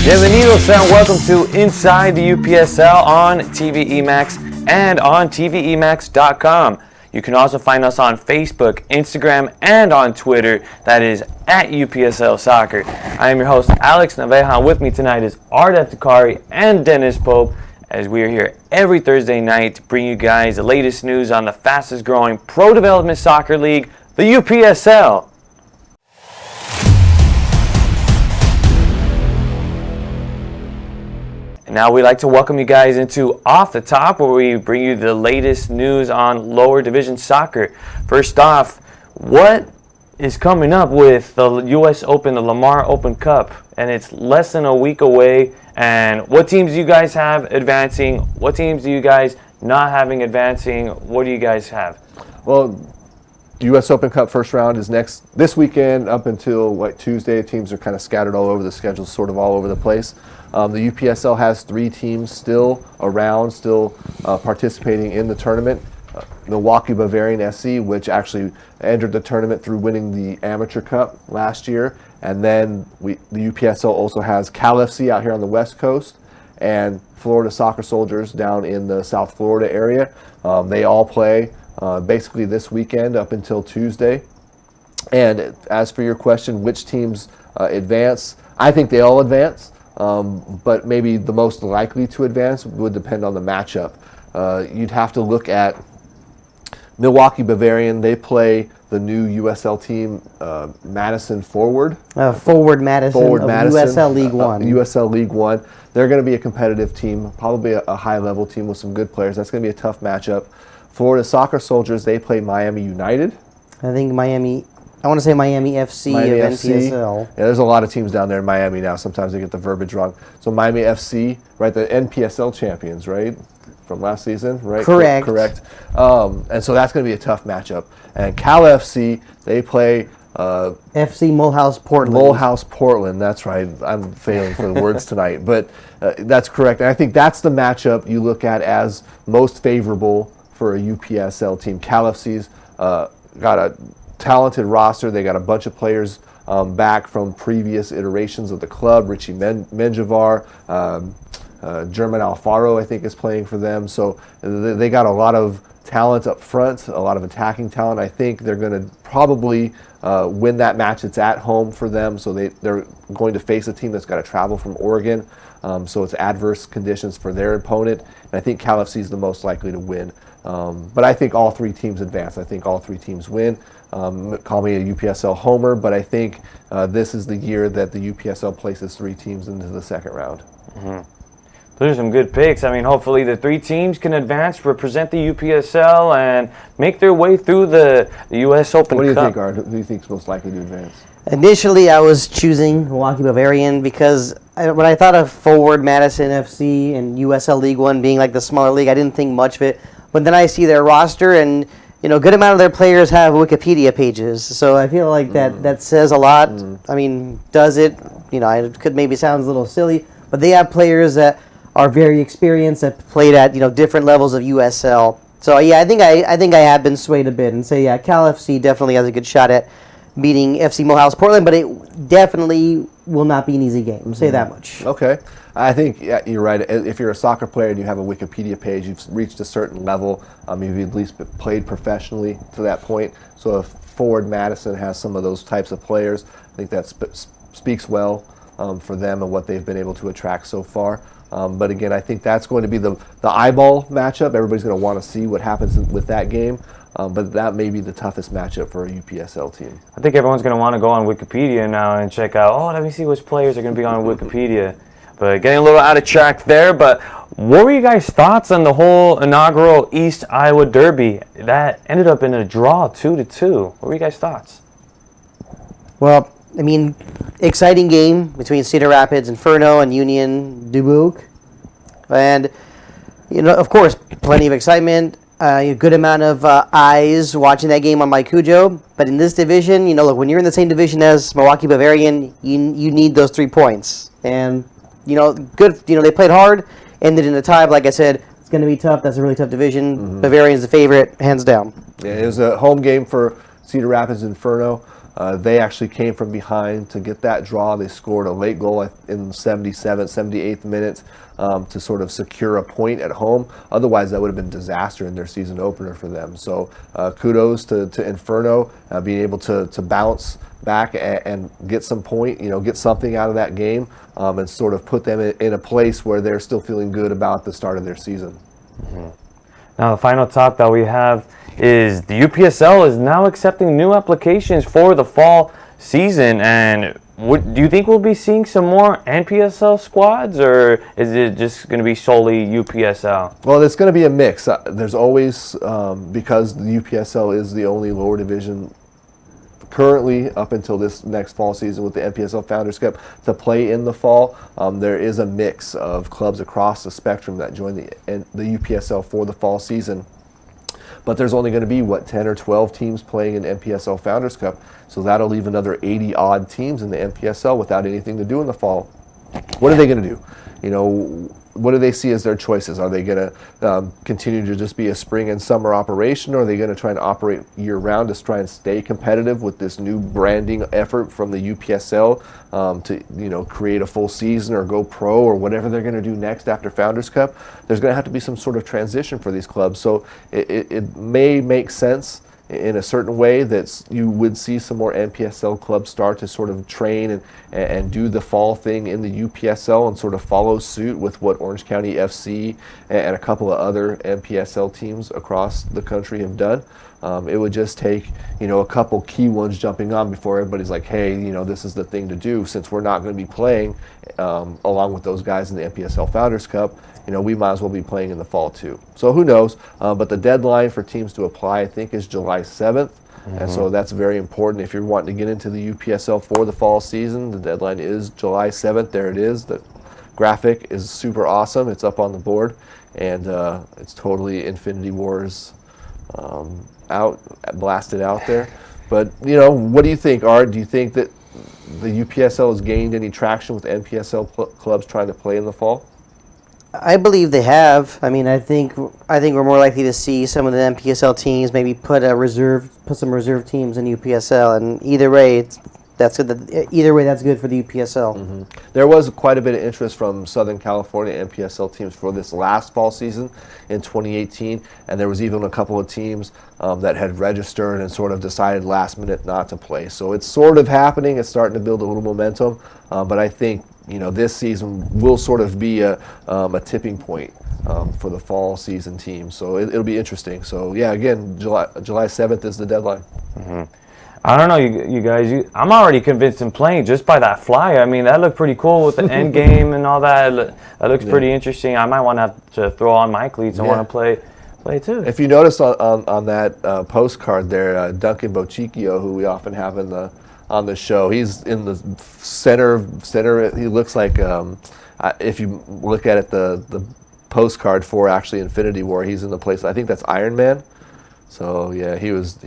Bienvenidos and welcome to Inside the UPSL on TV Emax and on TVEmax.com. You can also find us on Facebook, Instagram, and on Twitter. That is at UPSL Soccer. I am your host, Alex Naveja. With me tonight is Art Eftikari and Dennis Pope, as we are here every Thursday night to bring you guys the latest news on the fastest growing pro development soccer league, the UPSL. Now we'd like to welcome you guys into Off the Top, where we bring you the latest news on lower division soccer. First off, what is coming up with the U.S. Open, the Lamar Open Cup? And it's less than a week away. And what teams do you guys have advancing? What teams do you guys not having advancing? What do you guys have? Well, the U.S. Open Cup first round is this weekend up until Tuesday. Teams are kind of scattered all over the schedule, sort of all over the place. The UPSL has 3 teams still around, participating in the tournament. Milwaukee Bavarian SC, which actually entered the tournament through winning the Amateur Cup last year. And then the UPSL also has Cal FC out here on the West Coast and Florida Soccer Soldiers down in the South Florida area. They all play basically this weekend up until Tuesday. And as for your question, which teams advance, I think they all advance. But maybe the most likely to advance would depend on the matchup. You'd have to look at Milwaukee Bavarian. They play the new USL team, Madison Forward. Forward Madison USL League One. USL League One. They're going to be a competitive team, probably a high-level team with some good players. That's going to be a tough matchup. Florida Soccer Soldiers, they play Miami United. I want to say Miami FC of NPSL. Yeah, there's a lot of teams down there in Miami now. Sometimes they get the verbiage wrong. So Miami FC, right, the NPSL champions, right, from last season, right? Correct. Correct. And so that's going to be a tough matchup. And Cal FC, they play FC Mulhouse Portland. Mulhouse Portland, that's right. I'm failing for the words tonight, but that's correct. And I think that's the matchup you look at as most favorable for a UPSL team. Cal FC's got a talented roster. They got a bunch of players back from previous iterations of the club. Richie Menjivar, German Alfaro, I think, is playing for them. So they got a lot of talent up front, a lot of attacking talent. I think they're going to probably win that match. It's at home for them, so they're going to face a team that's got to travel from Oregon. So it's adverse conditions for their opponent. And I think Cal FC is the most likely to win. But I think all 3 teams advance. I think all 3 teams win. Call me a UPSL homer, but I think this is the year that the UPSL places 3 teams into the second round. Mm-hmm. Those are some good picks. I mean, hopefully the 3 teams can advance, represent the UPSL, and make their way through the U.S. Open Cup. What do you think, Art? Who do you think is most likely to advance? Initially, I was choosing Milwaukee Bavarian because when I thought of Forward Madison FC and USL League One being like the smaller league, I didn't think much of it. But then I see their roster, and a good amount of their players have Wikipedia pages. So I feel like that says a lot. I mean, does it? It could maybe sound a little silly, but they have players that are very experienced, that played at different levels of USL. So yeah, I think I have been swayed a bit and say Cal FC definitely has a good shot at beating FC Mulhouse Portland, but it definitely will not be an easy game. Say that much. Okay. I think you're right. If you're a soccer player and you have a Wikipedia page, you've reached a certain level. You've at least played professionally to that point. So if Forward Madison has some of those types of players, I think that speaks well for them and what they've been able to attract so far. But again, I think that's going to be the eyeball matchup. Everybody's going to want to see what happens with that game. But that may be the toughest matchup for a UPSL team. I think everyone's going to want to go on Wikipedia now and check out, let me see which players are going to be on Wikipedia. But getting a little out of track there. But what were you guys' thoughts on the whole inaugural East Iowa Derby? That ended up in a draw, 2-2. What were you guys' thoughts? Well, I mean, exciting game between Cedar Rapids, Inferno, and Union Dubuque. And, of course, plenty of excitement. A good amount of eyes watching that game on my Cujo. But in this division, look, when you're in the same division as Milwaukee Bavarian, you need those 3 points. And, good. They played hard, ended in a tie. But like I said, it's going to be tough. That's a really tough division. Bavarian's the favorite, hands down. Yeah, it was a home game for Cedar Rapids Inferno. They actually came from behind to get that draw. They scored a late goal in the 78th minute to sort of secure a point at home. Otherwise, that would have been disaster in their season opener for them. So kudos to Inferno being able to bounce back and get some point, get something out of that game, and sort of put them in a place where they're still feeling good about the start of their season. Now, the final top that we have is the UPSL is now accepting new applications for the fall season. And do you think we'll be seeing some more NPSL squads, or is it just going to be solely UPSL? Well, it's going to be a mix. There's always, because the UPSL is the only lower division currently up until this next fall season with the NPSL Founders Cup to play in the fall, there is a mix of clubs across the spectrum that join the UPSL for the fall season. But there's only going to be, 10 or 12 teams playing in NPSL Founders Cup, so that'll leave another 80-odd teams in the NPSL without anything to do in the fall. What are they going to do? What do they see as their choices? Are they going to continue to just be a spring and summer operation, or are they going to try and operate year-round to try and stay competitive with this new branding effort from the UPSL to create a full season or go pro or whatever they're going to do next after Founders Cup? There's going to have to be some sort of transition for these clubs. So it may make sense in a certain way that you would see some more NPSL clubs start to sort of train and do the fall thing in the UPSL and sort of follow suit with what Orange County FC and a couple of other NPSL teams across the country have done. It would just take, a couple key ones jumping on before everybody's like, hey, this is the thing to do. Since we're not going to be playing along with those guys in the NPSL Founders Cup, we might as well be playing in the fall too. So who knows? But the deadline for teams to apply, I think, is July 7th. And so that's very important. If you're wanting to get into the UPSL for the fall season, the deadline is July 7th. There it is. The graphic is super awesome. It's up on the board. And it's totally Infinity Wars blasted out there. But, what do you think, Art? Do you think that the UPSL has gained any traction with NPSL clubs trying to play in the fall? I believe they have. I mean, I think we're more likely to see some of the NPSL teams maybe put some reserve teams in UPSL, and either way, that's good. Either way, that's good for the UPSL. Mm-hmm. There was quite a bit of interest from Southern California NPSL teams for this last fall season in 2018, and there was even a couple of teams that had registered and sort of decided last minute not to play. So it's sort of happening. It's starting to build a little momentum, but I think this season will sort of be a tipping point for the fall season team. So it'll be interesting. So yeah, again, July 7th is the deadline. Mm-hmm. I don't know, you guys. I'm already convinced in playing just by that flyer. I mean, that looked pretty cool with the end game and all that. That looks pretty interesting. I might want to have to throw on my cleats and want to play too. If you notice on that postcard there, Duncan Bochicchio, who we often have on the show, he's in the center. He looks like, if you look at it, the postcard for actually Infinity War, he's in the place. I think that's Iron Man. So yeah, he was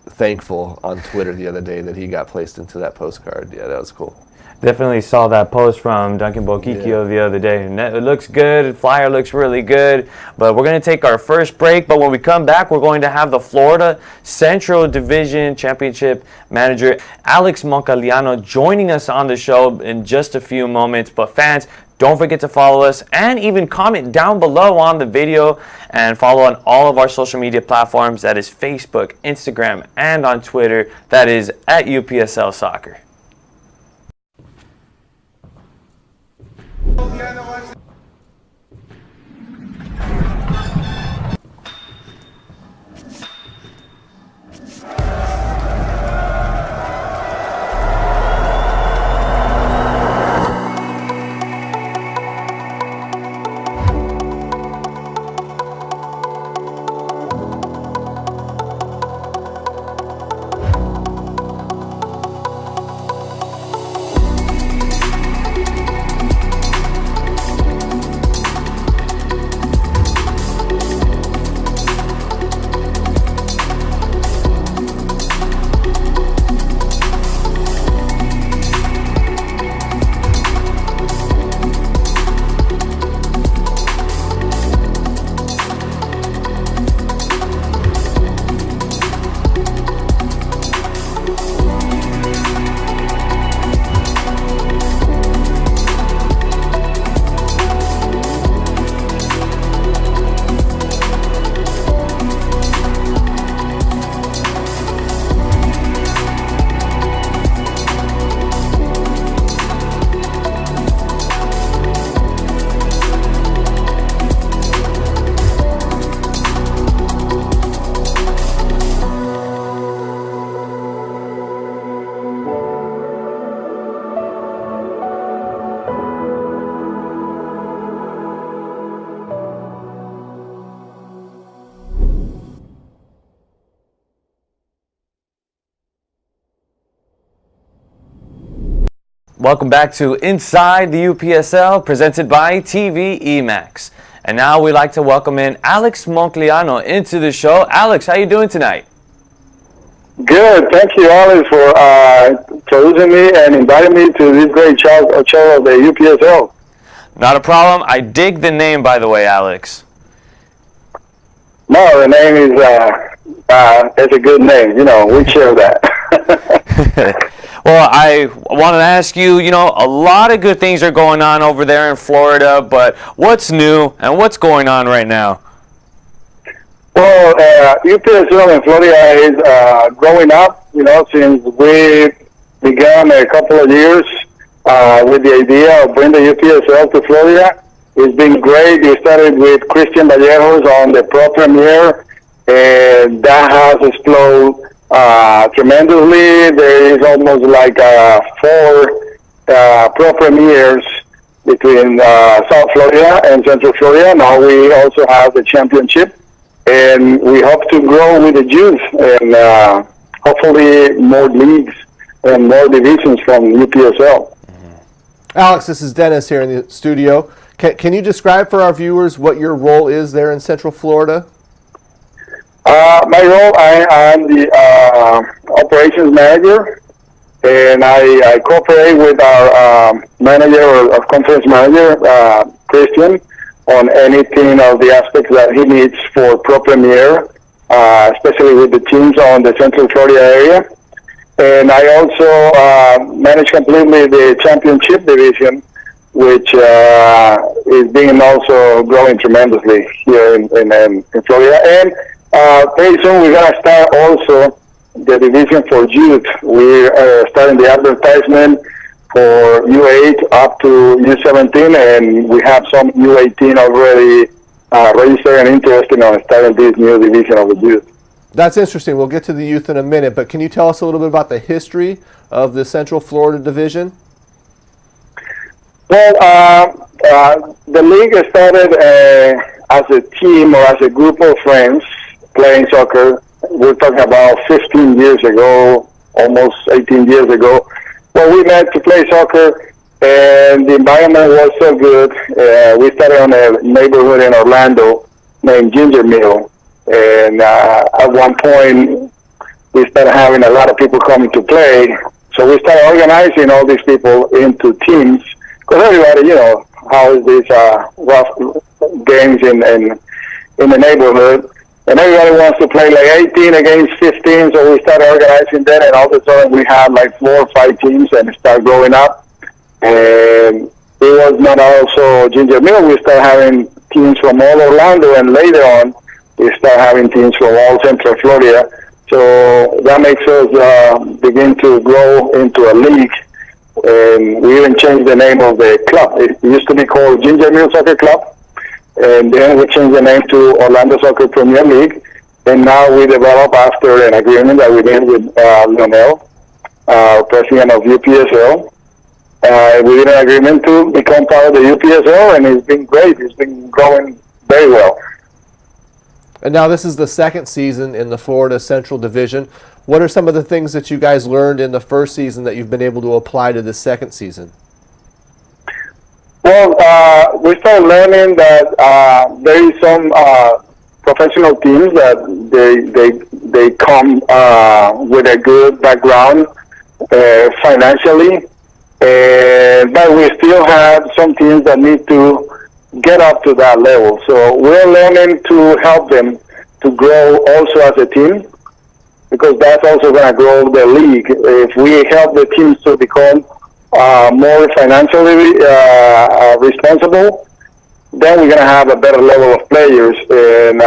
thankful on Twitter the other day that he got placed into that postcard. Yeah, that was cool. Definitely saw that post from Duncan Bochicchio the other day. It looks good. The flyer looks really good. But we're going to take our first break. But when we come back, we're going to have the Florida Central Division Championship manager, Alex Moncaliano, joining us on the show in just a few moments. But fans, don't forget to follow us and even comment down below on the video and follow on all of our social media platforms. That is Facebook, Instagram, and on Twitter. That is at UPSL Soccer. Welcome back to Inside the UPSL, presented by TV EMAX. And now we'd like to welcome in Alex Moncliano into the show. Alex, how you doing tonight? Good. Thank you, Alex, for introducing me and inviting me to this great show of the UPSL. Not a problem. I dig the name, by the way, Alex. No, the name is it's a good name. You know, we share that. Well, I want to ask you, a lot of good things are going on over there in Florida, but what's new and what's going on right now? Well, UPSL in Florida is growing up, since we began a couple of years with the idea of bringing the UPSL to Florida. It's been great. We started with Christian Vallejos on the Pro Premier, and that has exploded tremendously. There is almost like 4 Pro Premiers between South Florida and Central Florida. Now we also have the championship, and we hope to grow with the youth and hopefully more leagues and more divisions from UPSL. Alex, this is Dennis here in the studio. Can you describe for our viewers what your role is there in Central Florida? My role, I'm the operations manager, and I cooperate with our manager or conference manager, Christian, on anything of the aspects that he needs for Pro Premier, especially with the teams on the Central Florida area. And I also manage completely the championship division, which is being also growing tremendously here in Florida. And very soon we're going to start also the division for youth. We are starting the advertisement for U8 up to U17, and we have some U18 already registered and interested in starting this new division of the youth. That's interesting. We'll get to the youth in a minute, but can you tell us a little bit about the history of the Central Florida division? Well, the league started as a team or as a group of friends playing soccer. We're talking about 15 years ago, almost 18 years ago. Well, we met to play soccer, and the environment was so good. We started on a neighborhood in Orlando named Ginger Mill, and at one point we started having a lot of people coming to play. So we started organizing all these people into teams, because everybody, how is these rough games in the neighborhood. And everybody wants to play like 18 against 15, so we started organizing that, and all of a sudden we had like 4 or 5 teams, and it started growing up. And it was not also Ginger Mill. We started having teams from all Orlando, and later on we started having teams from all Central Florida. So that makes us begin to grow into a league. And we even changed the name of the club. It used to be called Ginger Mill Soccer Club. And then we changed the name to Orlando Soccer Premier League. And now we developed, after an agreement that we did with Lionel, president of UPSL, we did an agreement to become part of the UPSL, and it's been great. It's been growing very well. And now this is the second season in the Florida Central Division. What are some of the things that you guys learned in the first season that you've been able to apply to the second season? Well, we started learning that there is some professional teams that they come with a good background financially, but we still have some teams that need to get up to that level. So we're learning to help them to grow also as a team, because that's also going to grow the league. If we help the teams to become more financially responsible, then we're going to have a better level of players. And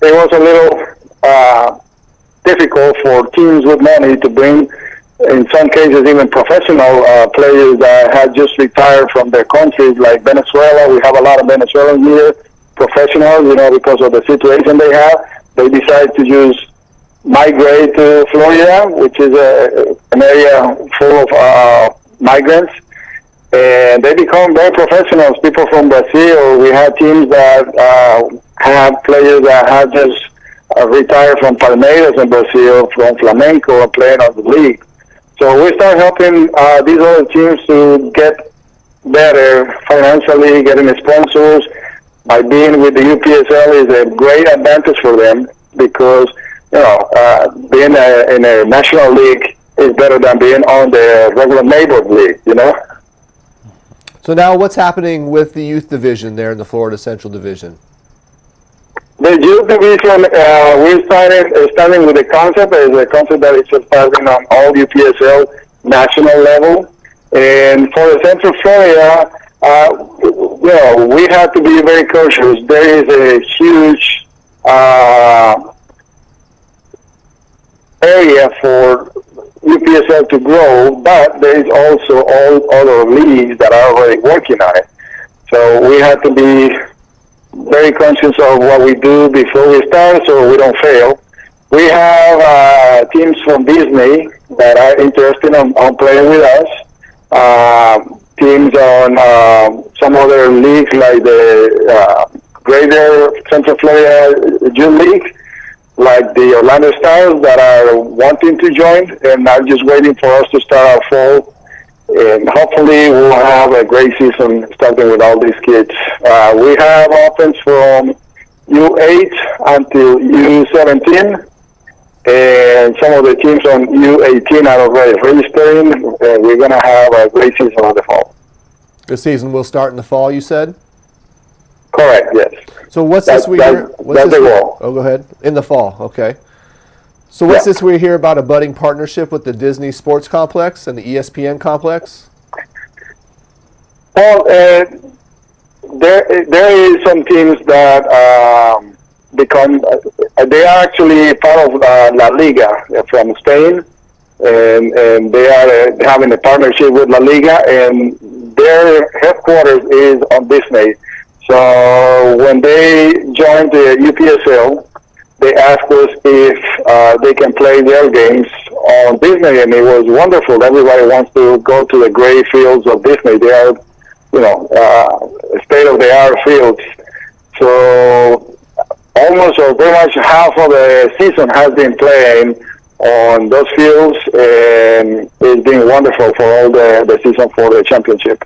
it was a little difficult for teams with money to bring, in some cases, even professional players that had just retired from their countries, like Venezuela. We have a lot of Venezuelans here, professionals, because of the situation they have. They decide to just migrate to Florida, which is an area full of migrants, and they become very professionals. People from Brazil, we had teams that have players that had just retired from Palmeiras in Brazil, from Flamenco, playing on the league. So we start helping these other teams to get better financially, getting sponsors. By being with the UPSL is a great advantage for them because, being in a national league is better than being on the regular neighborhood league, So now what's happening with the youth division there in the Florida Central Division? The youth division, we're starting with the concept. It's a concept that is starting on all UPSL national level. And for the Central Florida, we have to be very cautious. There is a huge area for UPSL to grow, but there is also all other leagues that are already working on it. So we have to be very conscious of what we do before we start so we don't fail. We have teams from Disney that are interested on playing with us. Teams on some other leagues like the Greater Central Florida Youth League, like the Orlando Stars that are wanting to join and are just waiting for us to start our fall. And hopefully we'll have a great season starting with all these kids. We have offense from U8 until U17. And some of the teams on U18 are already registering. We're going to have a great season in the fall. The season will start in the fall, you said? Correct, yes. So what's this we hear? That's the goal. Oh, go ahead. In the fall, okay. So what's this we hear about a budding partnership with the Disney Sports Complex and the ESPN Complex? Well, there is some teams that they are actually part of La Liga from Spain, and they are having a partnership with La Liga, and their headquarters is on Disney. So when they joined the UPSL, they asked us if they can play their games on Disney, and it was wonderful. Everybody wants to go to the gray fields of Disney. They are, state-of-the-art fields. So almost or pretty much half of the season has been playing on those fields, and it's been wonderful for all the season for the championship.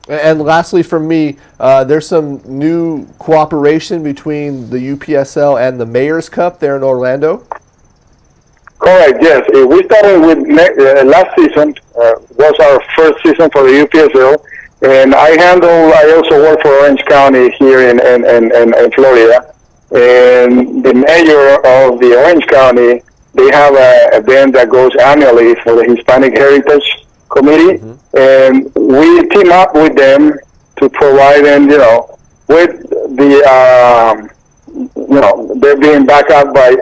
And lastly from me, there's some new cooperation between the UPSL and the Mayor's Cup there in Orlando? Correct, yes. We started with last season, was our first season for the UPSL, and I also work for Orange County here in Florida, and the mayor of the Orange County, they have an event that goes annually for the Hispanic Heritage Committee, and we team up with them to provide them, with the, they're being backed up by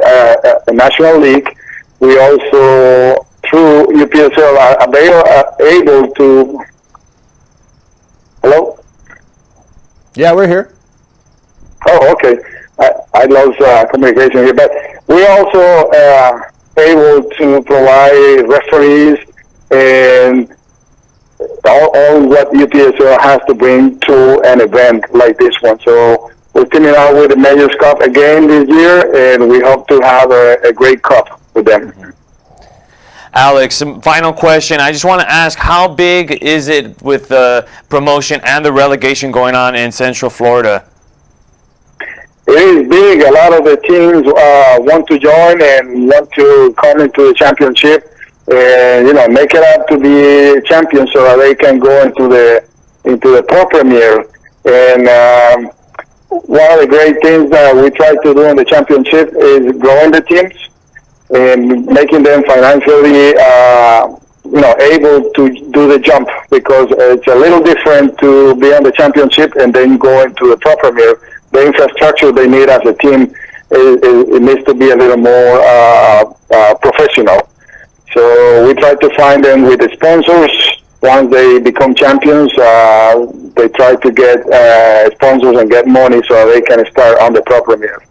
a national league. We also, through UPSL, are able to. Hello? Yeah, we're here. Oh, okay. I lost communication here, but we also able to provide referees and all what UPSL has to bring to an event like this one. So we're teaming out with the Mayor's Cup again this year, and we hope to have a great cup with them. Alex, some final question. I just want to ask, how big is it with the promotion and the relegation going on in Central Florida? It is big. A lot of the teams want to join and want to come into the championship and make it up to be champions so that they can go into the Pro Premier. And one of the great things that we try to do in the championship is growing the teams and making them financially able to do the jump, because it's a little different to be on the championship and then go into the Pro Premier. The infrastructure they need as a team, it needs to be a little more professional. So we try to find them with the sponsors. Once they become champions, they try to get sponsors and get money so they can start on the Pro Premier.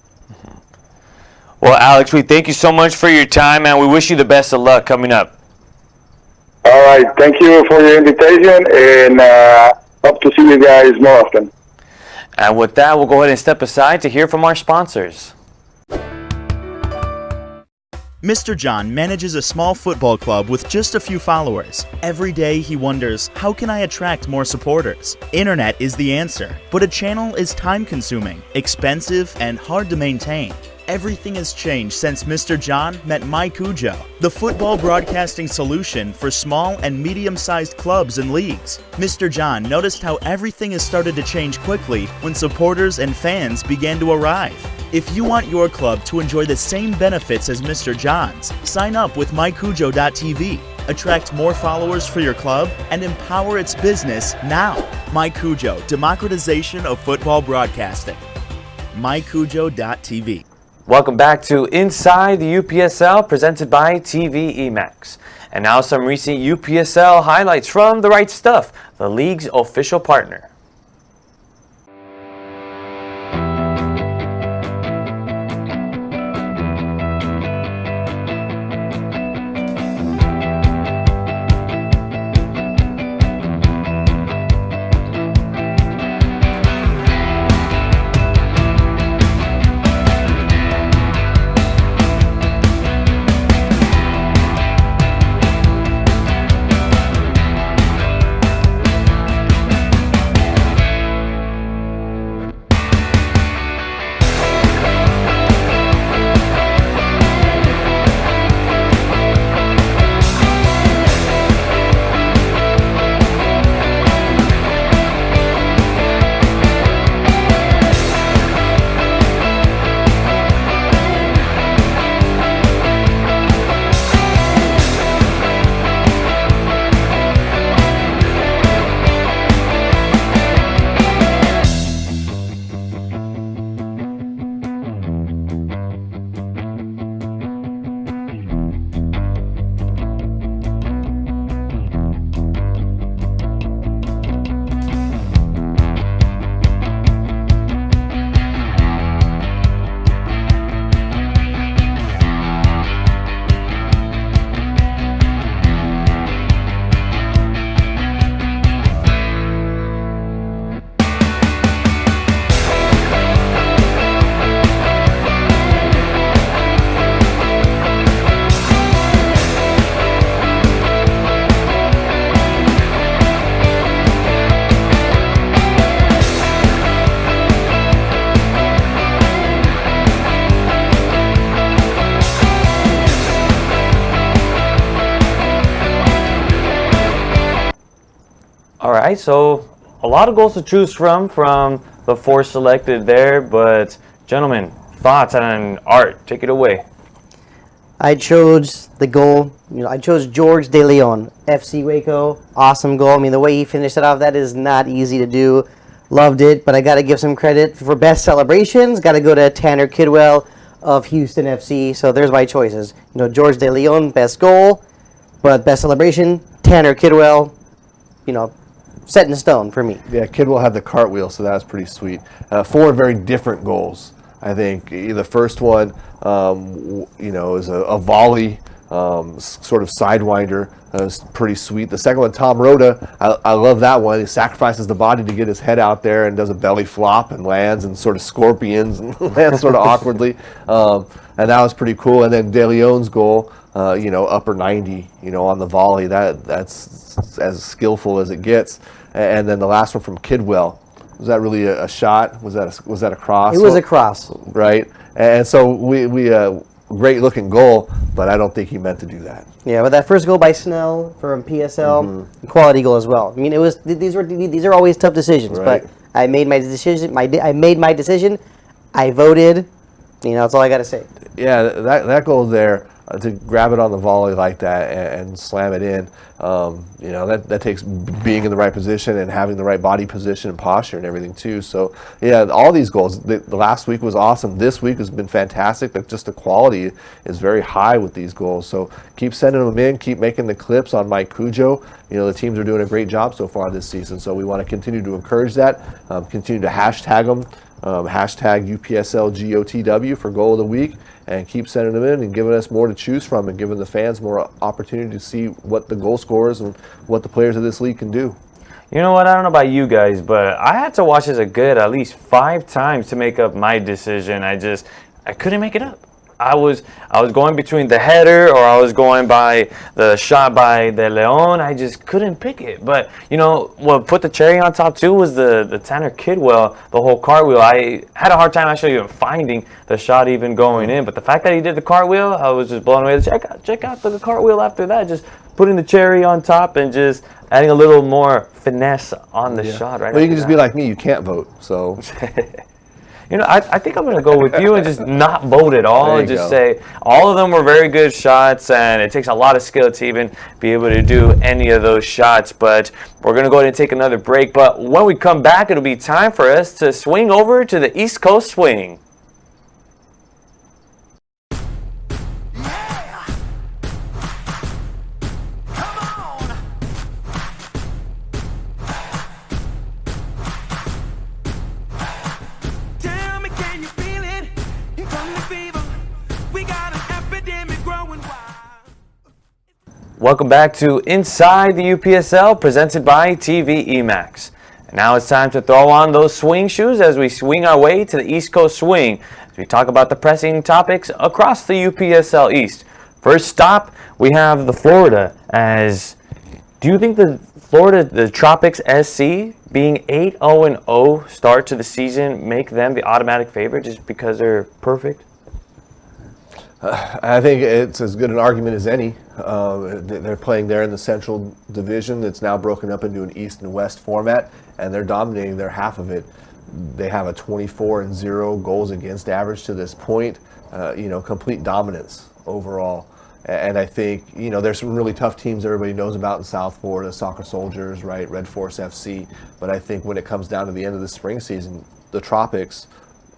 Well, Alex, we thank you so much for your time, and we wish you the best of luck coming up. All right. Thank you for your invitation, and hope to see you guys more often. And with that, we'll go ahead and step aside to hear from our sponsors. Mr. John manages a small football club with just a few followers. Every day he wonders, how can I attract more supporters? Internet is the answer, but a channel is time-consuming, expensive, and hard to maintain. Everything has changed since Mr. John met MyCujo, the football broadcasting solution for small and medium-sized clubs and leagues. Mr. John noticed how everything has started to change quickly when supporters and fans began to arrive. If you want your club to enjoy the same benefits as Mr. John's, sign up with mycujo.tv. Attract more followers for your club and empower its business now. MyCujo, democratization of football broadcasting. mycujo.tv. Welcome back to Inside the UPSL, presented by TV Emax. And now some recent UPSL highlights from The Right Stuff, the league's official partner. All right, so a lot of goals to choose from the four selected there, but gentlemen, thoughts on Art? Take it away. I chose the goal. I chose George De Leon, FC Waco. Awesome goal. I mean, the way he finished it off, that is not easy to do. Loved it, but I got to give some credit for best celebrations. Got to go to Tanner Kidwell of Houston FC. So there's my choices. George De Leon, best goal, but best celebration, Tanner Kidwell. Set in stone for me. Yeah, Kidwell had the cartwheel, so that was pretty sweet. Four very different goals. I think the first one, is a volley, sort of sidewinder. It's pretty sweet. The second one, Tom Rhoda, I love that one. He sacrifices the body to get his head out there and does a belly flop and lands and sort of scorpions and lands sort of awkwardly. And that was pretty cool. And then De Leon's goal, upper 90, on the volley. That's as skillful as it gets. And then the last one from Kidwell. Was that really a shot? Was that a cross? It was a cross. Right. And so we great looking goal, but I don't think he meant to do that. Yeah, but that first goal by Snell from PSL, quality goal as well. I mean, these are always tough decisions, Right. but I made my decision. I made my decision. I voted. That's all I got to say. Yeah, that goal there, to grab it on the volley like that and slam it in, that takes being in the right position and having the right body position and posture and everything too. So yeah, all these goals. The last week was awesome. This week has been fantastic. But just the quality is very high with these goals. So keep sending them in. Keep making the clips on MyCujo. The teams are doing a great job so far this season. So we want to continue to encourage that. Continue to hashtag them. Hashtag UPSLGOTW for goal of the week, and keep sending them in and giving us more to choose from and giving the fans more opportunity to see what the goal scorers and what the players of this league can do. You know what? I don't know about you guys, but I had to watch this a good at least 5 times to make up my decision. I couldn't make it up. I was going between the header or I was going by the shot by De Leon. I just couldn't pick it. But what put the cherry on top too was the Tanner Kidwell, the whole cartwheel. I had a hard time actually even finding the shot even going in. But the fact that he did the cartwheel, I was just blown away. Check out the cartwheel after that. Just putting the cherry on top and just adding a little more finesse on the shot. Right. Well, you can just be like me. You can't vote, so. I think I'm going to go with you and just not vote at all and just say all of them were very good shots, and it takes a lot of skill to even be able to do any of those shots. But we're going to go ahead and take another break. But when we come back, it'll be time for us to swing over to the East Coast Swing. Welcome back to Inside the UPSL, presented by TV EMAX. And now it's time to throw on those swing shoes as we swing our way to the East Coast Swing, as we talk about the pressing topics across the UPSL East. First stop, we have the Florida. Do you think the Tropics SC being 8-0-0 start to the season make them the automatic favorite just because they're perfect? I think it's as good an argument as any. They're playing there in the Central Division. It's now broken up into an East and West format, and they're dominating their half of it. They have a 24-0 goals against average to this point. Complete dominance overall. And I think, there's some really tough teams everybody knows about in South Florida, Soccer Soldiers, right, Red Force FC. But I think when it comes down to the end of the spring season, the Tropics,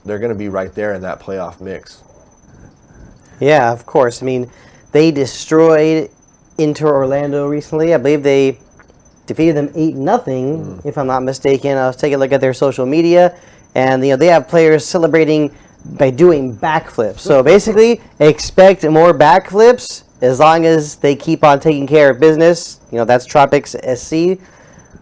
they're going to be right there in that playoff mix. Yeah, of course. I mean, they destroyed Inter Orlando recently. I believe they defeated them 8-0, if I'm not mistaken. I was taking a look at their social media, and they have players celebrating by doing backflips. So basically, expect more backflips as long as they keep on taking care of business. That's Tropics SC.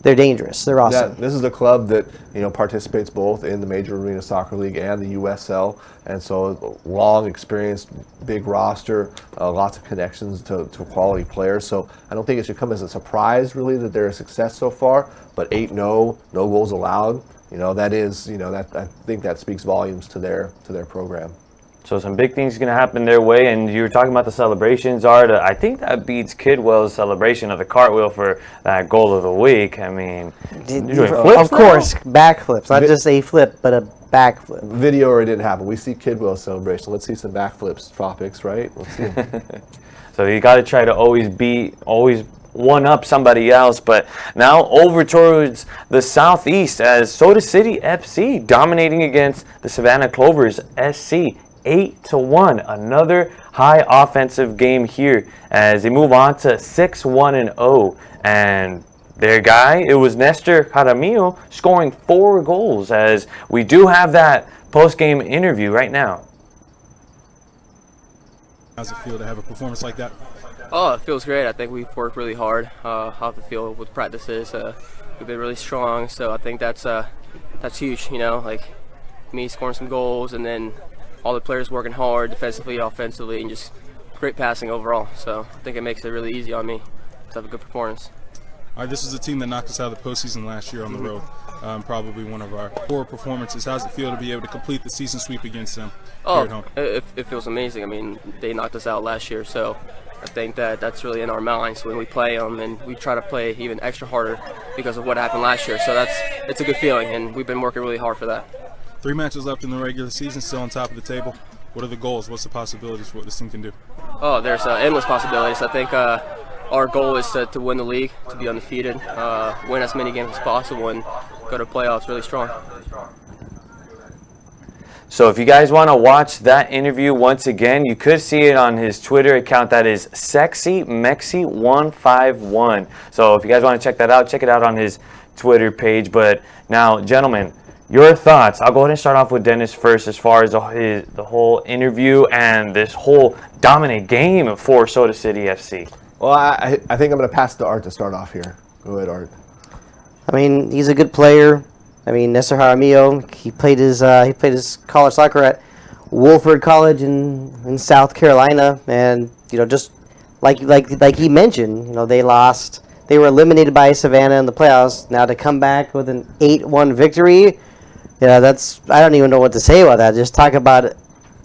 They're dangerous. They're awesome. Yeah, this is a club that participates both in the Major Arena Soccer League and the USL, and so long experienced, big roster, lots of connections to quality players. So I don't think it should come as a surprise really that they're a success so far. But 8-0, no goals allowed. That is I think that speaks volumes to their program. So some big things going to happen their way, and you were talking about the celebrations, Art. I think that beats Kidwell's celebration of the cartwheel for that goal of the week. I mean, of course, backflips, not just a flip, but a backflip. Video already didn't happen. We see Kidwell's celebration. Let's see some backflips, Tropics, right? Let's see. So you got to try to always one up somebody else. But now over towards the southeast as Soda City FC dominating against the Savannah Clovers SC. 8-1, another high offensive game here as they move on to 6-1-0, and their guy, it was Nestor Jaramillo, scoring 4 goals, as we do have that post-game interview right now. How's it feel to have a performance like that? Oh, it feels great. I think we've worked really hard off the field with practices. We've been really strong, so I think that's huge. Like me scoring some goals, and then all the players working hard defensively, offensively, and just great passing overall. So I think it makes it really easy on me to have a good performance. All right, this is a team that knocked us out of the postseason last year on the road. Probably one of our poor performances. How's it feel to be able to complete the season sweep against them here at home? It feels amazing. I mean, they knocked us out last year, so I think that's really in our minds when we play them, and we try to play even extra harder because of what happened last year. So it's a good feeling, and we've been working really hard for that. 3 matches left in the regular season, still on top of the table. What are the goals? What's the possibilities for what this team can do? Oh, there's endless possibilities. I think our goal is to win the league, to be undefeated, win as many games as possible, and go to playoffs really strong. So if you guys want to watch that interview once again, you could see it on his Twitter account. That is SexyMexi151. So if you guys want to check that out, check it out on his Twitter page. But now, gentlemen, your thoughts. I'll go ahead and start off with Dennis first as far as the whole interview and this whole dominant game for Soda City FC. Well, I think I'm going to pass to Art to start off here. Go ahead, Art. I mean, he's a good player. I mean, Nestor Jaramillo, he played his college soccer at Wolford College in South Carolina, and just like he mentioned, they lost. They were eliminated by Savannah in the playoffs. Now to come back with an 8-1 victory, I don't even know what to say about that. Just talk about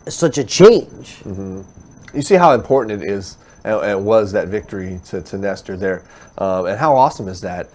such a change. You see how important it is, and it was that victory to Nestor there, and how awesome is that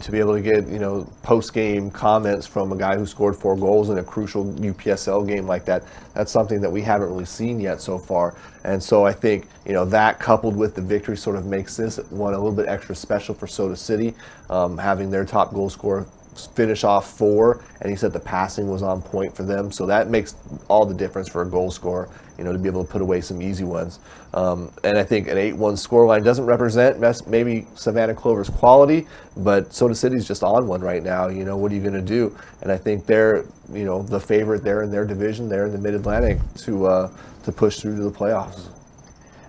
to be able to get post-game comments from a guy who scored 4 goals in a crucial UPSL game like that. That's something that we haven't really seen yet so far, and so I think that coupled with the victory sort of makes this one a little bit extra special for Soda City, having their top goal scorer finish off 4, and he said the passing was on point for them, so that makes all the difference for a goal scorer, to be able to put away some easy ones. And I think an 8-1 scoreline doesn't represent maybe Savannah Clover's quality, but Soda City's just on one right now. What are you going to do? And I think they're the favorite there in their division, there in the Mid-Atlantic, to push through to the playoffs.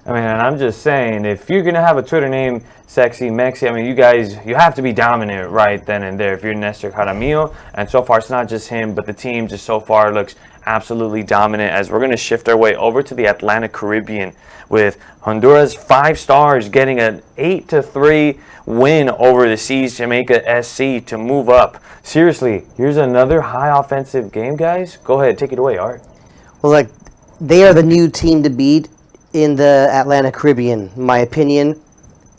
I mean, and I'm just saying, if you're going to have a Twitter name, Sexy Mexi, I mean, you have to be dominant right then and there if you're Nestor Jaramillo. And so far, it's not just him, but the team just so far looks absolutely dominant, as we're going to shift our way over to the Atlantic Caribbean with Honduras 5 Stars getting an 8-3 win over the Seas Jamaica SC to move up. Seriously, here's another high offensive game, guys. Go ahead, take it away, Art. Well, they are the new team to beat in the Atlantic Caribbean, in my opinion.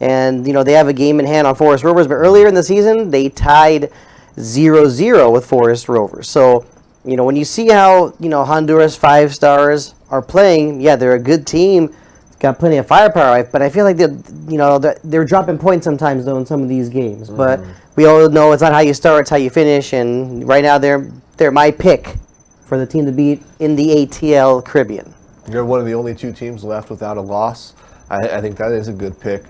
And, they have a game in hand on Forest Rovers, but earlier in the season, they tied 0-0 with Forest Rovers. So, when you see how, Honduras 5 Stars are playing, yeah, they're a good team, got plenty of firepower, but I feel like they're dropping points sometimes, though, in some of these games. But we all know it's not how you start, it's how you finish, and right now they're my pick for the team to beat in the ATL Caribbean. They're one of the only 2 teams left without a loss. I think that is a good pick.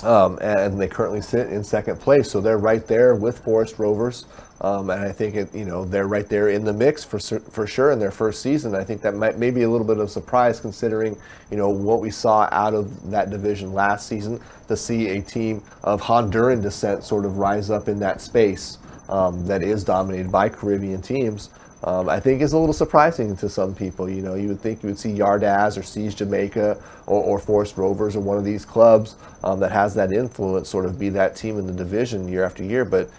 And they currently sit in 2nd place, so they're right there with Forest Rovers. And I think they're right there in the mix for sure in their first season. I think that may be a little bit of a surprise considering what we saw out of that division last season, to see a team of Honduran descent sort of rise up in that space that is dominated by Caribbean teams. I think is a little surprising to some people. You would think you would see Yardaz or Seas Jamaica or Forest Rovers or one of these clubs that has that influence sort of be that team in the division year after year. But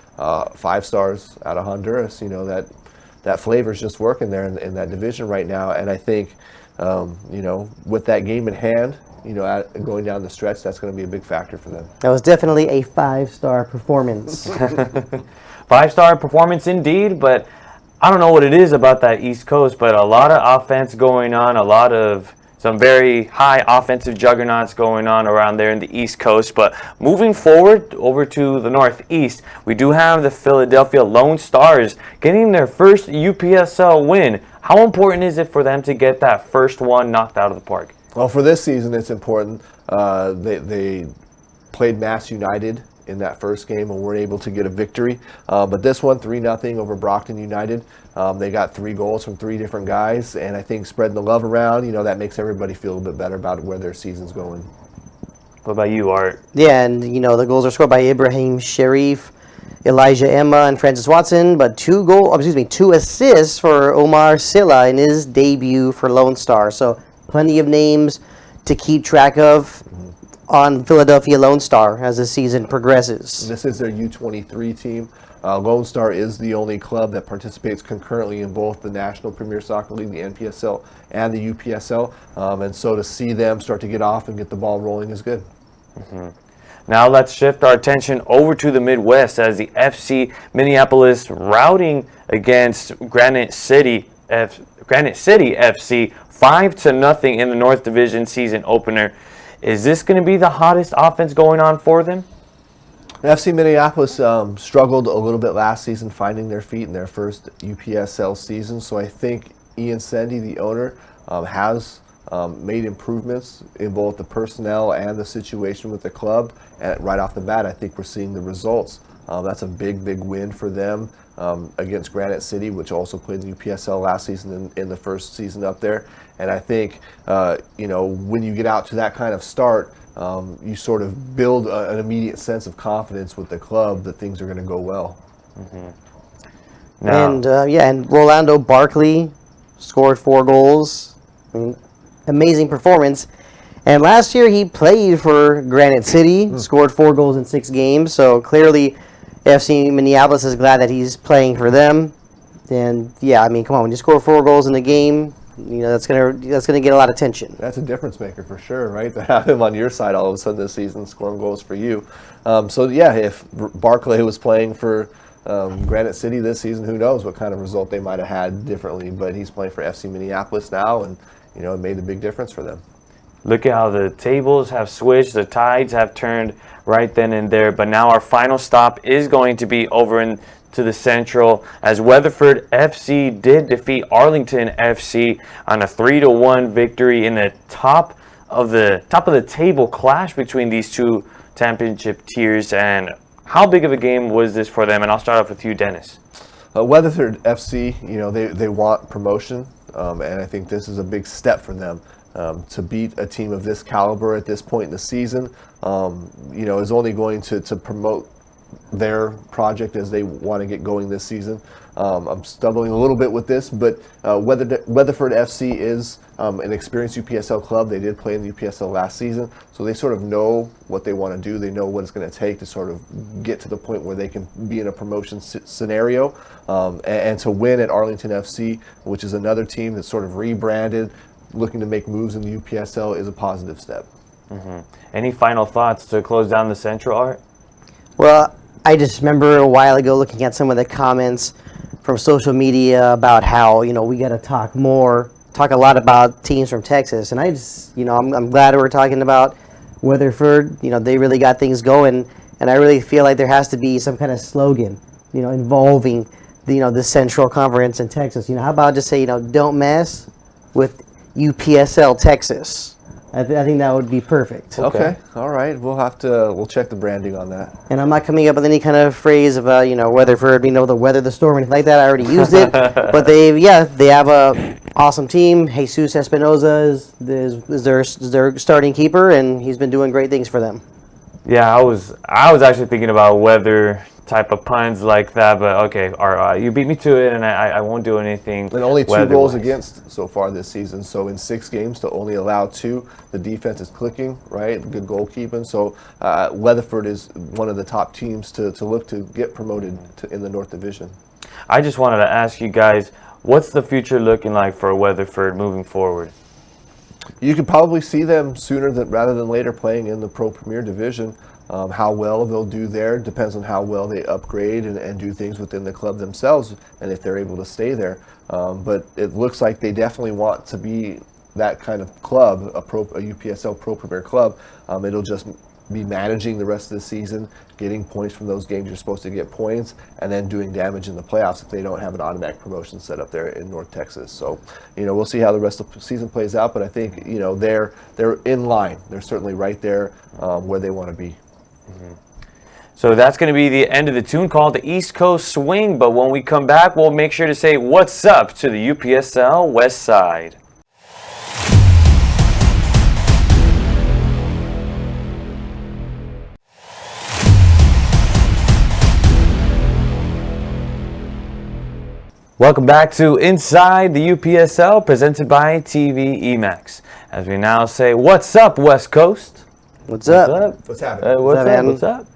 5 Stars out of Honduras, that flavor is just working there in that division right now. And I think, with that game in hand, going down the stretch, that's going to be a big factor for them. That was definitely a 5-star performance. 5-star performance indeed, but I don't know what it is about that East Coast, but a lot of offense going on, a lot of some very high offensive juggernauts going on around there in the East Coast. But moving forward over to the Northeast, we do have the Philadelphia Lone Stars getting their first UPSL win. How important is it for them to get that first one knocked out of the park? Well, for this season, it's important. They played Mass United in that first game and weren't able to get a victory. But this one, 3-0 over Brockton United. They got 3 goals from 3 different guys, and I think spreading the love around, that makes everybody feel a little bit better about where their season's going. What about you, Art? Yeah, and the goals are scored by Ibrahim Sharif, Elijah Emma, and Francis Watson, but 2 assists for Omar Silla in his debut for Lone Star. So plenty of names to keep track of on Philadelphia Lone Star as the season progresses. This is their U23 team. Lone Star is the only club that participates concurrently in both the National Premier Soccer League, the NPSL, and the UPSL. And so to see them start to get off and get the ball rolling is good. Now let's shift our attention over to the Midwest as the FC Minneapolis routing against Granite City FC 5-0 in the North Division season opener. Is this going to be the hottest offense going on for them? FC Minneapolis struggled a little bit last season finding their feet in their first UPSL season, so I think Ian Sendy, the owner, has made improvements in both the personnel and the situation with the club, and right off the bat I think we're seeing the results. That's a big win for them against Granite City, which also played the UPSL last season in the first season up there. And I think, when you get out to that kind of start, you sort of build an immediate sense of confidence with the club that things are going to go well. And Rolando Barkley scored 4 goals. I mean, amazing performance. And last year he played for Granite City, scored 4 goals in 6 games. So clearly, FC Minneapolis is glad that he's playing for them. And yeah, I mean, come on, when you score 4 goals in a game, that's gonna get a lot of attention. That's a difference maker for sure, right? To have him on your side all of a sudden this season, scoring goals for you. So yeah, if Barclay was playing for Granite City this season, who knows what kind of result they might have had differently. But he's playing for FC Minneapolis now, and it made a big difference for them. Look at how the tables have switched, the tides have turned right then and there. But now our final stop is going to be over into the Central, as Weatherford FC did defeat Arlington FC on a 3-1 victory in the top of the table clash between these two championship tiers. And how big of a game was this for them? And I'll start off with you, Dennis. Weatherford FC, they want promotion, and I think this is a big step for them. To beat a team of this caliber at this point in the season, is only going to promote their project as they want to get going this season. I'm stumbling a little bit with this, but Weatherford FC is an experienced UPSL club. They did play in the UPSL last season, so they sort of know what they want to do. They know what it's going to take to sort of get to the point where they can be in a promotion scenario, and to win at Arlington FC, which is another team that's sort of rebranded, looking to make moves in the UPSL, is a positive step. Any final thoughts to close down the Central, Art? Well, I just remember a while ago looking at some of the comments from social media about how, we got to talk a lot about teams from Texas. And I just, I'm glad we're talking about Weatherford. They really got things going. And I really feel like there has to be some kind of slogan, involving, the Central Conference in Texas. How about just say, don't mess with UPSL Texas. I think that would be perfect. Okay. All right. We'll check the branding on that. And I'm not coming up with any kind of phrase about, Weatherford, the weather, the storm, or anything like that. I already used it. But they have a awesome team. Jesus Espinoza is their starting keeper, and he's been doing great things for them. Yeah, I was actually thinking about weather type of puns like that, but okay, you beat me to it, and I won't do anything. And only 2 goals against so far this season. So in 6 games to only allow 2, the defense is clicking, right? Good goalkeeping. So Weatherford is one of the top teams to look to get promoted in the North Division. I just wanted to ask you guys, what's the future looking like for Weatherford moving forward? You could probably see them sooner rather than later playing in the Pro Premier Division. How well they'll do there depends on how well they upgrade and do things within the club themselves, and if they're able to stay there. But it looks like they definitely want to be that kind of club, a UPSL Pro Premier club. It'll just be managing the rest of the season, getting points from those games you're supposed to get points, and then doing damage in the playoffs if they don't have an automatic promotion set up there in North Texas. So, we'll see how the rest of the season plays out, but I think, they're in line. They're certainly right there where they want to be. So that's going to be the end of the tune called the East Coast Swing, but when we come back, we'll make sure to say what's up to the UPSL West Side. Welcome back to Inside the UPSL, presented by TV EMAX. As we now say, what's up, West Coast? What's up? What's happening? What's up?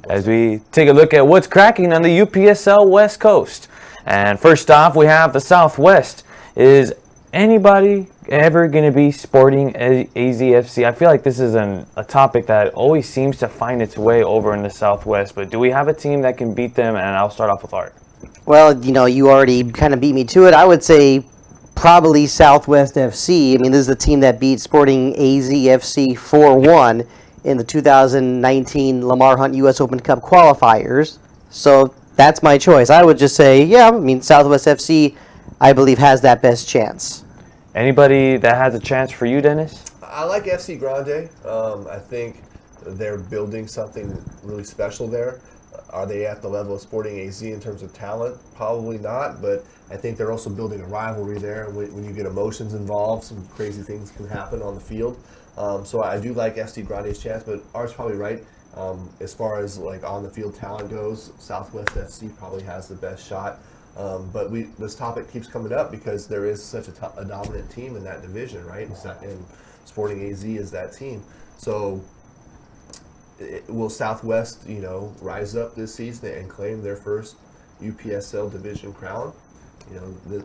As we take a look at what's cracking on the UPSL West Coast. And first off, we have the Southwest. Is anybody ever going to be sporting AZFC? I feel like this is a topic that always seems to find its way over in the Southwest. But do we have a team that can beat them? And I'll start off with Art. Well, you already kind of beat me to it. I would say probably Southwest FC. I mean, this is the team that beat Sporting AZFC 4-1 in the 2019 Lamar Hunt U.S. Open Cup qualifiers. So that's my choice. I would just say, Southwest FC, I believe, has that best chance. Anybody that has a chance for you, Dennis? I like FC Grande. I think they're building something really special there. Are they at the level of Sporting AZ in terms of talent? Probably not, but I think they're also building a rivalry there. When you get emotions involved, some crazy things can happen on the field. So I do like FC Grande's chance, but Art's probably right. As far as like on the field talent goes, Southwest FC probably has the best shot. But this topic keeps coming up because there is such a dominant team in that division, right? And Sporting AZ is that team. So will Southwest, rise up this season and claim their first UPSL division crown?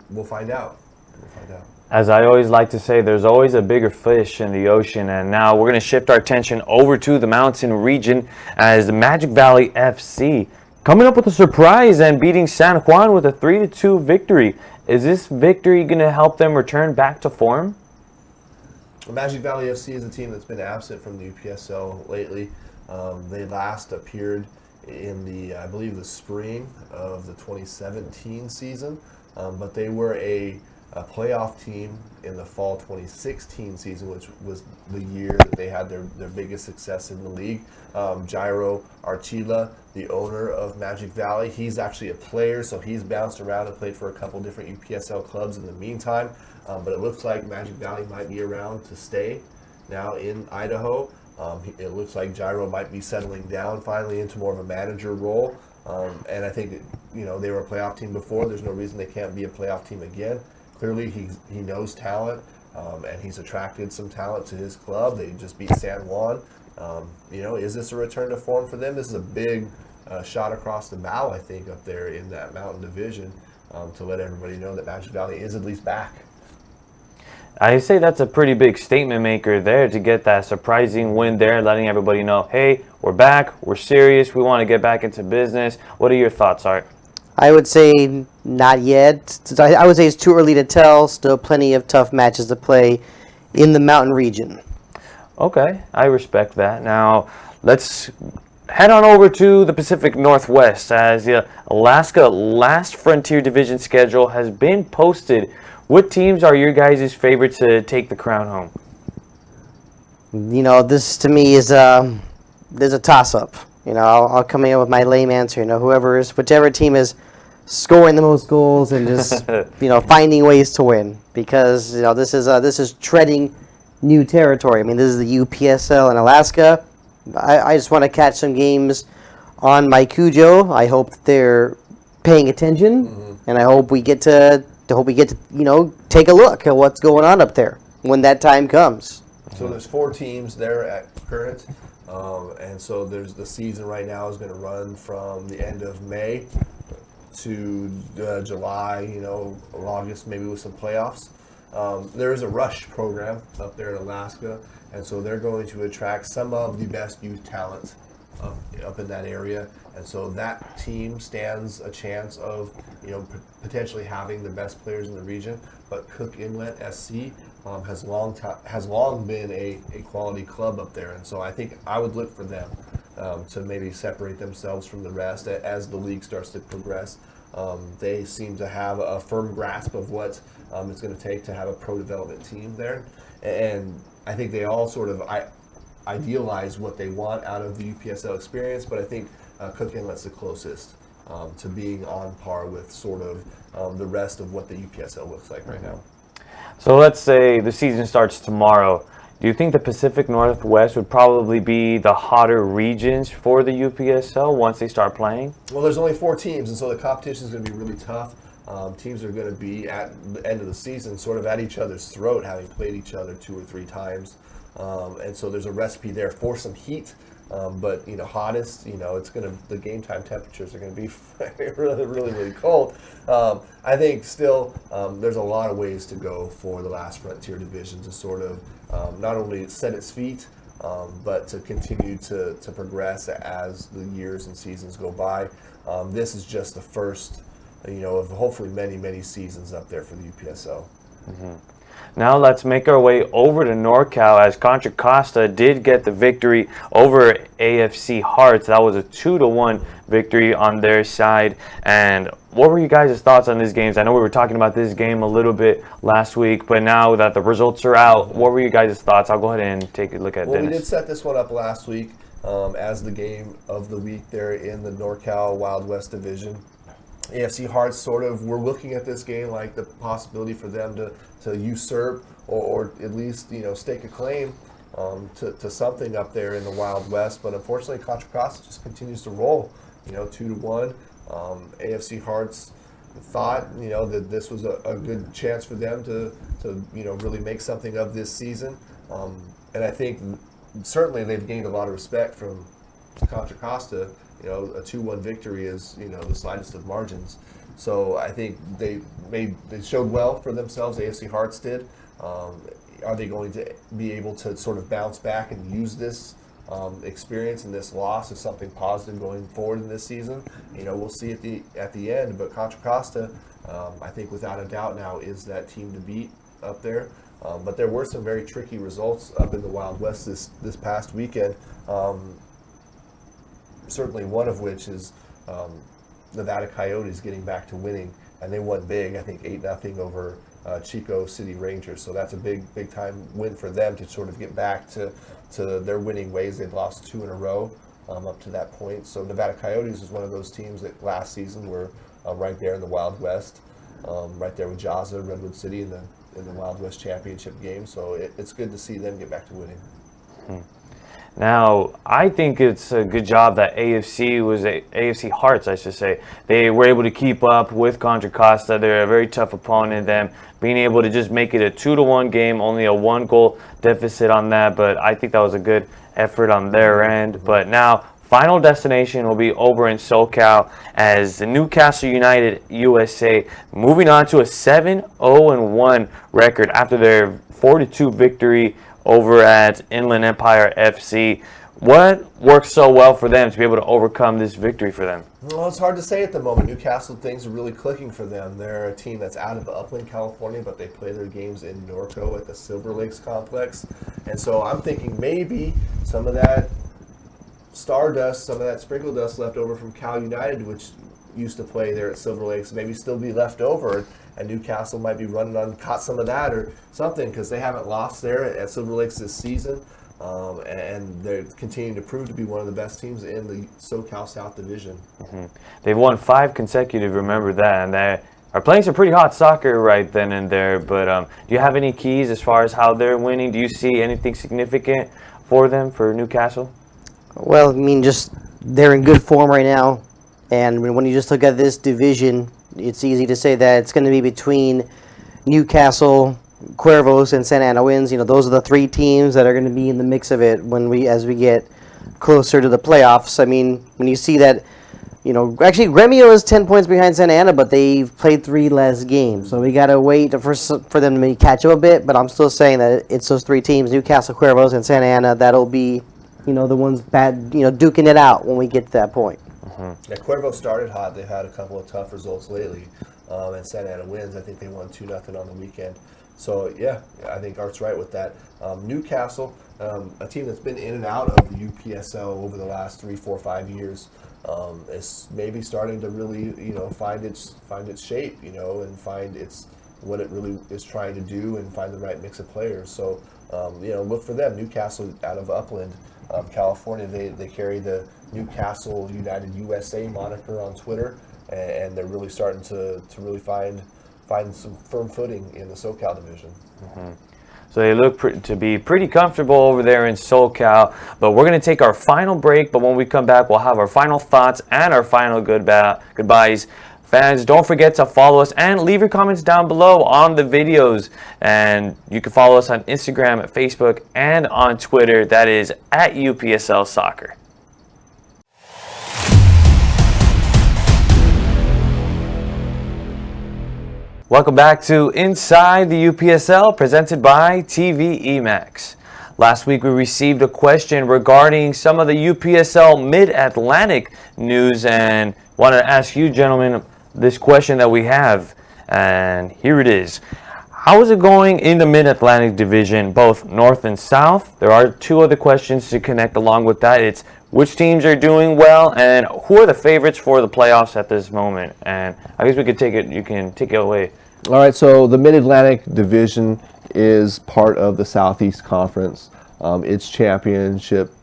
We'll find out. As I always like to say, there's always a bigger fish in the ocean, and now we're going to shift our attention over to the mountain region as the Magic Valley FC coming up with a surprise and beating San Juan with a 3-2 victory. Is this victory going to help them return back to form? Well, Magic Valley FC is a team that's been absent from the UPSL lately. They last appeared in I believe the spring of the 2017 season, but they were a playoff team in the fall 2016 season, which was the year that they had their biggest success in the league. Jairo Archila, the owner of Magic Valley, he's actually a player, so he's bounced around and played for a couple different UPSL clubs in the meantime. But it looks like Magic Valley might be around to stay now in Idaho. It looks like Jairo might be settling down finally into more of a manager role. And I think, they were a playoff team before. There's no reason they can't be a playoff team again. Clearly, he knows talent, and he's attracted some talent to his club. They just beat San Juan. Is this a return to form for them? This is a big shot across the bow, I think, up there in that mountain division, to let everybody know that Magic Valley is at least back. I say that's a pretty big statement maker there to get that surprising win there, letting everybody know, hey, we're back, we're serious, we want to get back into business. What are your thoughts, Art? I would say not yet. I would say it's too early to tell. Still plenty of tough matches to play in the mountain region. Okay, I respect that. Now, let's head on over to the Pacific Northwest as the Alaska Last Frontier Division schedule has been posted. What teams are your guys' favorite to take the crown home? This to me is there's a toss-up. I'll come in with my lame answer. Whichever team is scoring the most goals and just finding ways to win, because this is treading new territory. I mean, this is the UPSL in Alaska. I just want to catch some games on my Cujo. I hope that they're paying attention, and I hope we get to take a look at what's going on up there when that time comes. So there's 4 teams there at current. And so the season right now is going to run from the end of May to July, August, maybe with some playoffs. There is a rush program up there in Alaska, and so they're going to attract some of the best youth talent up in that area. And so that team stands a chance of, potentially having the best players in the region. But Cook Inlet SC has long been a quality club up there, and so I think I would look for them to maybe separate themselves from the rest as the league starts to progress. They seem to have a firm grasp of what it's going to take to have a pro development team there, and I think they all sort of idealize what they want out of the UPSL experience. But I think Cook Inlet's the closest to being on par with sort of the rest of what the UPSL looks like right now. So let's say the season starts tomorrow. Do you think the Pacific Northwest would probably be the hotter regions for the UPSL once they start playing? Well, there's only 4 teams, and so the competition is going to be really tough. Teams are going to be at the end of the season sort of at each other's throat, having played each other 2 or 3 times. And so there's a recipe there for some heat. But hottest, the game time temperatures are going to be really, really, really cold. I think still there's a lot of ways to go for the Last Frontier Division to sort of not only set its feet, but to continue to progress as the years and seasons go by. This is just the first, of hopefully many, many seasons up there for the UPSL. Mm-hmm. Now let's make our way over to NorCal as Contra Costa did get the victory over AFC Hearts. That was a 2-1 victory on their side. And what were you guys' thoughts on these games? I know we were talking about this game a little bit last week, but now that the results are out, what were you guys' thoughts? I'll go ahead and take a look at Well, Dennis. We did set this one up last week as the game of the week there in the NorCal Wild West Division. AFC Hearts sort of were looking at this game like the possibility for them to usurp or at least stake a claim to something up there in the Wild West. But unfortunately, Contra Costa just continues to roll. 2-1. AFC Hearts thought, that this was a good chance for them to really make something of this season. And I think certainly they've gained a lot of respect from Contra Costa. A 2-1 victory is, the slightest of margins. So I think they showed well for themselves. AFC Hearts did. Are they going to be able to sort of bounce back and use this experience and this loss as something positive going forward in this season? We'll see at the end. But Contra Costa, I think without a doubt now is that team to beat up there. But there were some very tricky results up in the Wild West this past weekend. Certainly one of which is Nevada Coyotes getting back to winning, and they won big. I think 8-0 over Chico City Rangers. So that's a big time win for them to sort of get back to their winning ways. They'd lost 2 in a row up to that point. So Nevada Coyotes is one of those teams that last season were right there in the Wild West, right there with Jazza, Redwood City in the Wild West championship game. So it's good to see them get back to winning. Now, I think it's a good job that AFC Hearts, I should say. They were able to keep up with Contra Costa. They're a very tough opponent. Them being able to just make it a 2-1 game, only a 1-goal deficit on that. But I think that was a good effort on their end. But now, final destination will be over in SoCal as the Newcastle United USA moving on to a 7-0-1 record after their 4-2 victory over at Inland Empire FC. What worked so well for them to be able to overcome this victory for them? Well, it's hard to say at the moment. Newcastle, things are really clicking for them. They're a team that's out of Upland, California, but they play their games in Norco at the Silver Lakes complex. And so I'm thinking maybe some of that stardust, some of that sprinkle dust left over from Cal United, which used to play there at Silver Lakes, maybe still be left over. And Newcastle might be running on, caught some of that or something, because they haven't lost there at Silver Lakes this season. And they're continuing to prove to be one of the best teams in the SoCal South Division. They've won 5 consecutive, remember that, and they are playing some pretty hot soccer right then and there. But do you have any keys as far as how they're winning? Do you see anything significant for them, for Newcastle? Well, I mean, just they're in good form right now. And when you just look at this division, it's easy to say that it's going to be between Newcastle, Cuervos, and Santa Ana Winds. Those are the 3 teams that are going to be in the mix of it as we get closer to the playoffs. I mean, when you see that, actually Gremio is 10 points behind Santa Ana, but they've played 3 less games. So we got to wait for them to maybe catch up a bit. But I'm still saying that it's those 3 teams, Newcastle, Cuervos, and Santa Ana, that'll be, the ones duking it out when we get to that point. Yeah, Cuervo started hot. They've had a couple of tough results lately. And Santa Ana Winds, I think they won 2-0 on the weekend. So, yeah, I think Art's right with that. Newcastle, a team that's been in and out of the UPSL over the last 3, 4, 5 years, is maybe starting to really, find its shape, and find what it really is trying to do and find the right mix of players. So, look for them. Newcastle out of Upland, California, they carry the Newcastle United USA moniker on Twitter, and they're really starting to really find some firm footing in the SoCal division. So they look to be pretty comfortable over there in SoCal. But we're going to take our final break. But when we come back, we'll have our final thoughts and our final goodbyes. Fans, don't forget to follow us and leave your comments down below on the videos. And you can follow us on Instagram, Facebook, and on Twitter. That is at UPSL Soccer. Welcome back to Inside the UPSL, presented by TV EMAX. Last week we received a question regarding some of the UPSL Mid-Atlantic news, and wanted to ask you gentlemen this question that we have, and here it is. How is it going in the Mid-Atlantic Division, both North and South? There are 2 other questions to connect along with that. It's which teams are doing well, and who are the favorites for the playoffs at this moment? And I guess we could take it. You can take it away. All right, so the Mid-Atlantic Division is part of the Southeast Conference. Its championship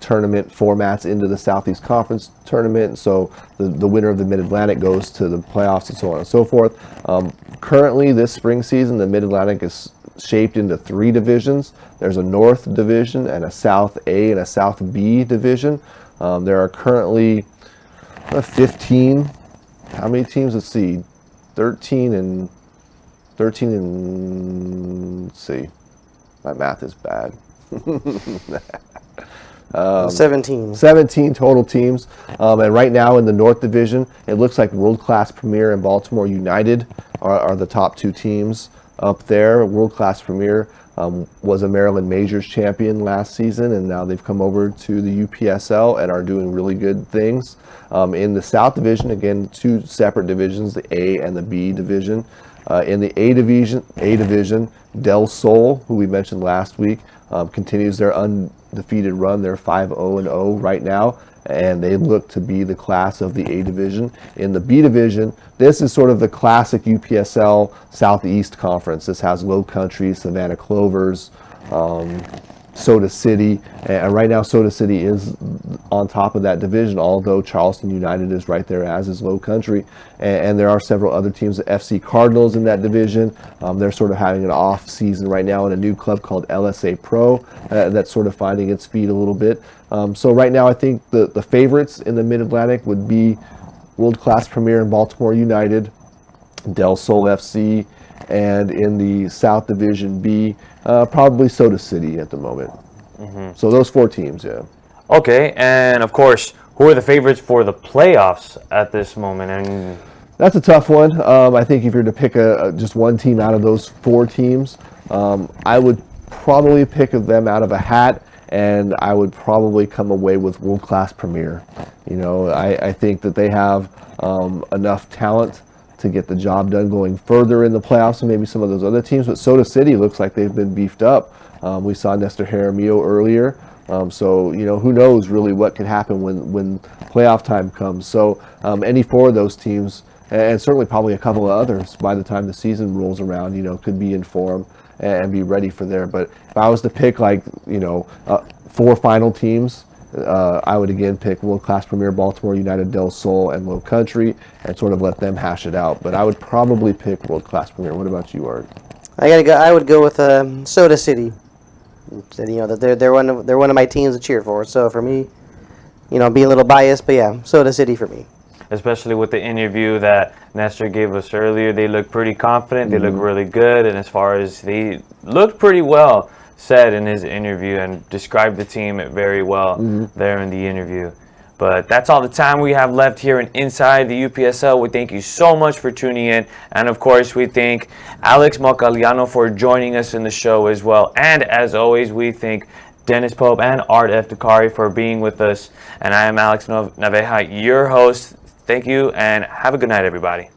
tournament formats into the Southeast Conference tournament, so the winner of the Mid-Atlantic goes to the playoffs and so on and so forth. Currently, this spring season, the Mid-Atlantic is shaped into 3 divisions. There's a North Division and a South A and a South B division. There are currently 15, how many teams? Let's see, 13 and let's see, my math is bad. 17. 17 total teams. And right now in the North Division, it looks like World Class Premier and Baltimore United are the top two teams up there. World Class Premier was a Maryland Majors champion last season, and now they've come over to the UPSL and are doing really good things. In the South Division, again, two separate divisions, the A and the B division. In the A division, Del Sol, who we mentioned last week, continues their undefeated run. They're 5-0-0 right now, and they look to be the class of the A division. In the B division, this is sort of the classic UPSL Southeast Conference. This has Low Country, Savannah Clovers, Soda City, and right now Soda City is on top of that division, although Charleston United is right there, as is Low Country, and there are several other teams. The FC Cardinals in that division, they're sort of having an off season right now in a new club called LSA Pro that's sort of finding its feet a little bit. So right now I think the favorites in the Mid-Atlantic would be World Class Premier and Baltimore United, Del Sol FC, and in the South Division B, probably Soda City at the moment. So those four teams, yeah. Okay, and of course, who are the favorites for the playoffs at this moment? And that's a tough one. I think if you're to pick just one team out of those four teams, I would probably pick them out of a hat, and I would probably come away with World Class Premier. You know, I think that they have enough talent to get the job done going further in the playoffs than maybe some of those other teams. But Soda City looks like they've been beefed up. We saw Nestor Jaramillo earlier. So, you know, who knows really what could happen when playoff time comes. So any four of those teams, and certainly probably a couple of others by the time the season rolls around, you know, could be in form and be ready for there. But if I was to pick, like, you know, four final teams, I would again pick World Class Premier, Baltimore United, Del Sol, and Low Country, and sort of let them hash it out. But I would probably pick World Class Premier. What about you, Art? I would go with Soda City. You know that they're one of my teams to cheer for. So for me, you know, being a little biased, but yeah, Soda City for me. especially with the interview that Nestor gave us earlier, they look pretty confident. They look really good, and as far as they looked pretty well said in his interview and described the team very well there in the interview. But that's all the time we have left here in Inside the UPSL. We thank you so much for tuning in. And of course, we thank Alex Mocaliano for joining us in the show as well. And as always, we thank Dennis Pope and Art F. Dakari for being with us. And I am Alex Naveja, your host. Thank you, and have a good night, everybody.